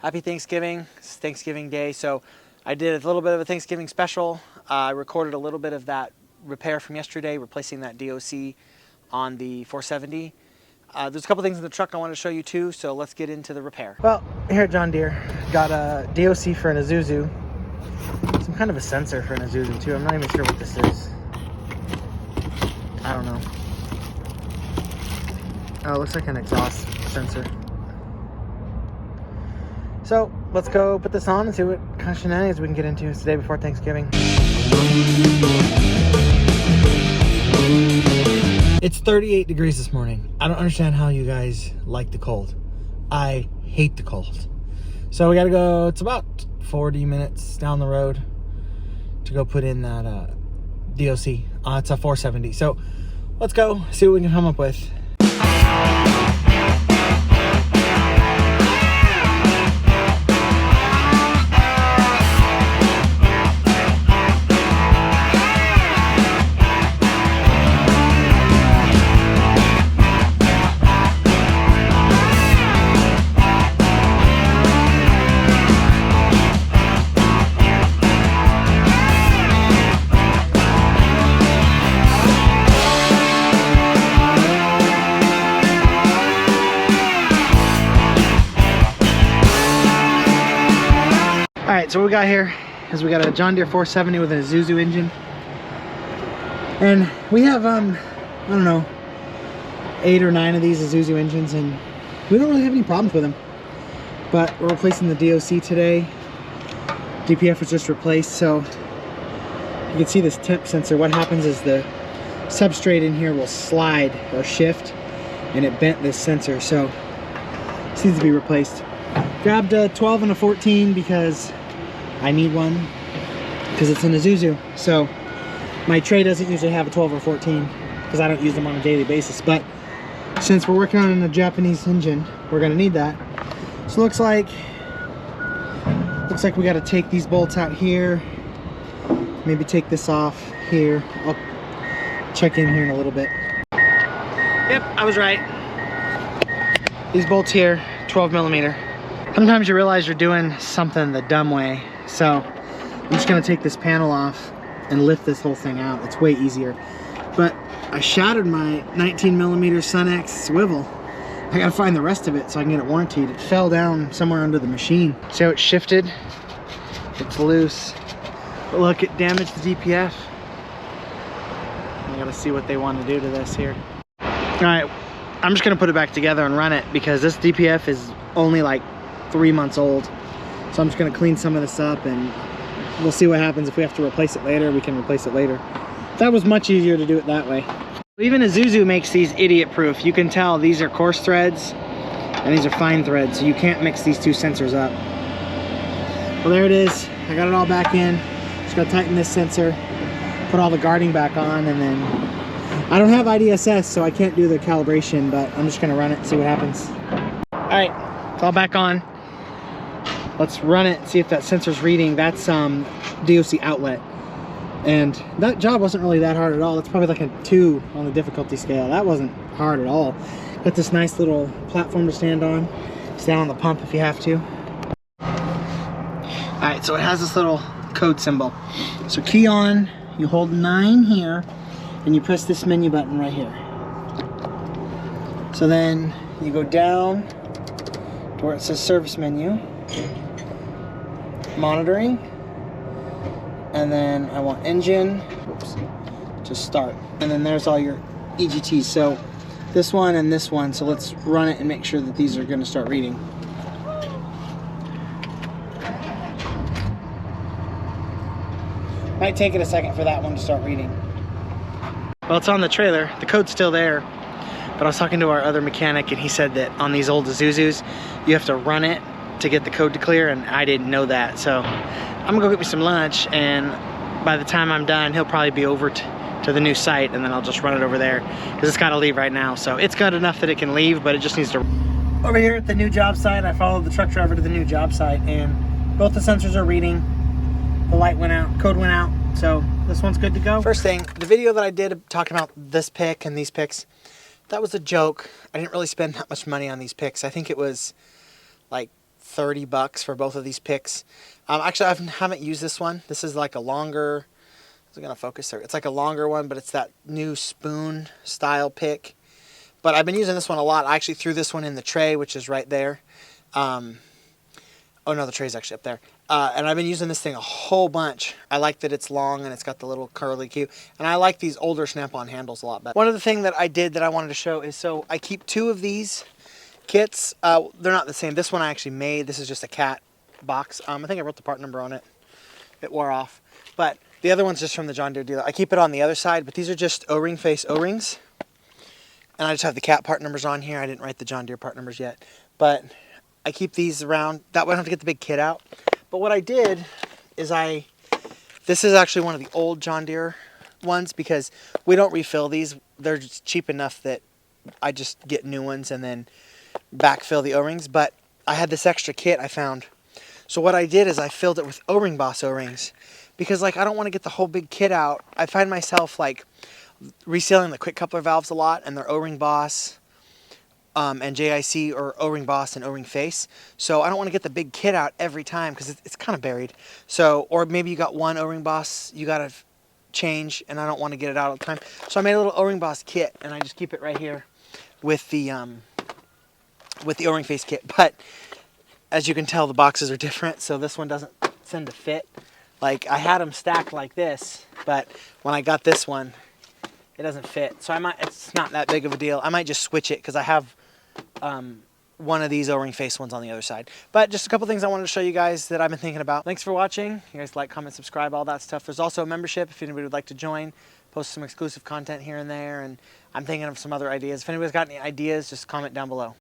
Happy Thanksgiving. It's Thanksgiving Day, so I did a little bit of a Thanksgiving special. I recorded a little bit of that repair from yesterday, replacing that DOC on the 470. There's a couple things in the truck I want to show you too, so let's get into the repair. Well, here at John Deere, got a DOC for an Isuzu. Some kind of a sensor for an Isuzu too. I'm not even sure what this is. I don't know. Oh, it looks like an exhaust sensor. So let's go put this on and see what kind of shenanigans we can get into. It's the day before Thanksgiving. It's 38 degrees this morning. I don't understand how you guys like the cold. I hate the cold. So we gotta go, it's about 40 minutes down the road to go put in that DOC. It's a 470. So let's go see what we can come up with. Alright, so what we got here is we got a John Deere 470 with an Isuzu engine. And we have, I don't know, 8 or 9 of these Isuzu engines, and we don't really have any problems with them. But we're replacing the DOC today. DPF was just replaced, so you can see this temp sensor. What happens is the substrate in here will slide or shift, and it bent this sensor, so this needs to be replaced. Grabbed a 12 and a 14 because I need one, because it's an Isuzu. So my tray doesn't usually have a 12 or 14 because I don't use them on a daily basis, but since we're working on a Japanese engine, we're gonna need that. So looks like we got to take these bolts out here, maybe take this off here. I'll check in here in a little bit. Yep, I was right. These bolts here, 12 millimeter. Sometimes you realize you're doing something the dumb way. So I'm just gonna take this panel off and lift this whole thing out. It's way easier. But I shattered my 19 millimeter Sunex swivel. I gotta find the rest of it so I can get it warranted. It fell down somewhere under the machine. See how it shifted? It's loose. But look, it damaged the DPF. I gotta see what they want to do to this here. All right, I'm just gonna put it back together and run it because this DPF is only like 3 months old. So I'm just gonna clean some of this up and we'll see what happens. If we have to replace it later, we can replace it later. That was much easier to do it that way. Even Isuzu makes these idiot proof. You can tell these are coarse threads and these are fine threads, so you can't mix these two sensors up. Well, there it is. I got it all back in. Just gotta tighten this sensor, put all the guarding back on, and then I don't have IDSS, so I can't do the calibration, but I'm just gonna run it and see what happens. All right, it's all back on. Let's run it, see if that sensor's reading. That's DOC outlet. And that job wasn't really that hard at all. It's probably like a 2 on the difficulty scale. That wasn't hard at all. Got this nice little platform to stand on. Stand on the pump if you have to. All right, so it has this little code symbol. So key on, you hold 9 here, and you press this menu button right here. So then you go down to where it says service menu, monitoring, and then I want engine, oops, to start. And then there's all your EGTs. So this one and this one. So let's run it and make sure that these are going to start reading. Might take it a second for that one to start reading. Well, it's on the trailer. The code's still there. But I was talking to our other mechanic and he said that on these old Isuzus, you have to run it to get the code to clear, and I didn't know that. So I'm gonna go get me some lunch, and by the time I'm done, he'll probably be over to the new site, and then I'll just run it over there because it's got to leave right now. So it's good enough that it can leave, but it just needs to. Over here at the new job site, I followed the truck driver to the new job site, and both the sensors are reading. The light went out, code went out, so this one's good to go. First thing, the video that I did talking about this pick and these picks, that was a joke. I didn't really spend that much money on these picks. I think it was like $30 for both of these picks. Actually, I haven't used this one. This is like a longer, is it gonna focus there? It's like a longer one, but it's that new spoon style pick. But I've been using this one a lot. I actually threw this one in the tray, which is right there. Oh no, the tray's actually up there. And I've been using this thing a whole bunch. I like that it's long and it's got the little curly Q. And I like these older Snap-on handles a lot better. One of the things that I did that I wanted to show is, so I keep 2 of these kits. They're not the same. This one I actually made. This is just a cat box. I think I wrote the part number on it. It wore off. But the other one's just from the John Deere dealer. I keep it on the other side, but these are just O-ring face O-rings. And I just have the cat part numbers on here. I didn't write the John Deere part numbers yet. But I keep these around. That way I don't have to get the big kit out. But what I did is this is actually one of the old John Deere ones, because we don't refill these. They're just cheap enough that I just get new ones and then backfill the O-rings. But I had this extra kit I found. So what I did is I filled it with O-ring Boss O-rings, because like I don't want to get the whole big kit out. I find myself like resealing the quick coupler valves a lot, and they're O-ring Boss and JIC, or O-ring Boss and O-ring face. So I don't want to get the big kit out every time, because it's kind of buried. So, or maybe you got one O-ring Boss you got to change, and I don't want to get it out all the time. So I made a little O-ring Boss kit, and I just keep it right here with the O-ring face kit. But as you can tell, the boxes are different, so this one doesn't tend to fit. Like, I had them stacked like this, but when I got this one, it doesn't fit. So it's not that big of a deal. I might just switch it, because I have one of these O-ring face ones on the other side. But just a couple things I wanted to show you guys that I've been thinking about. Thanks for watching. You guys like, comment, subscribe, all that stuff. There's also a membership if anybody would like to join. Post some exclusive content here and there, and I'm thinking of some other ideas. If anybody's got any ideas, just comment down below.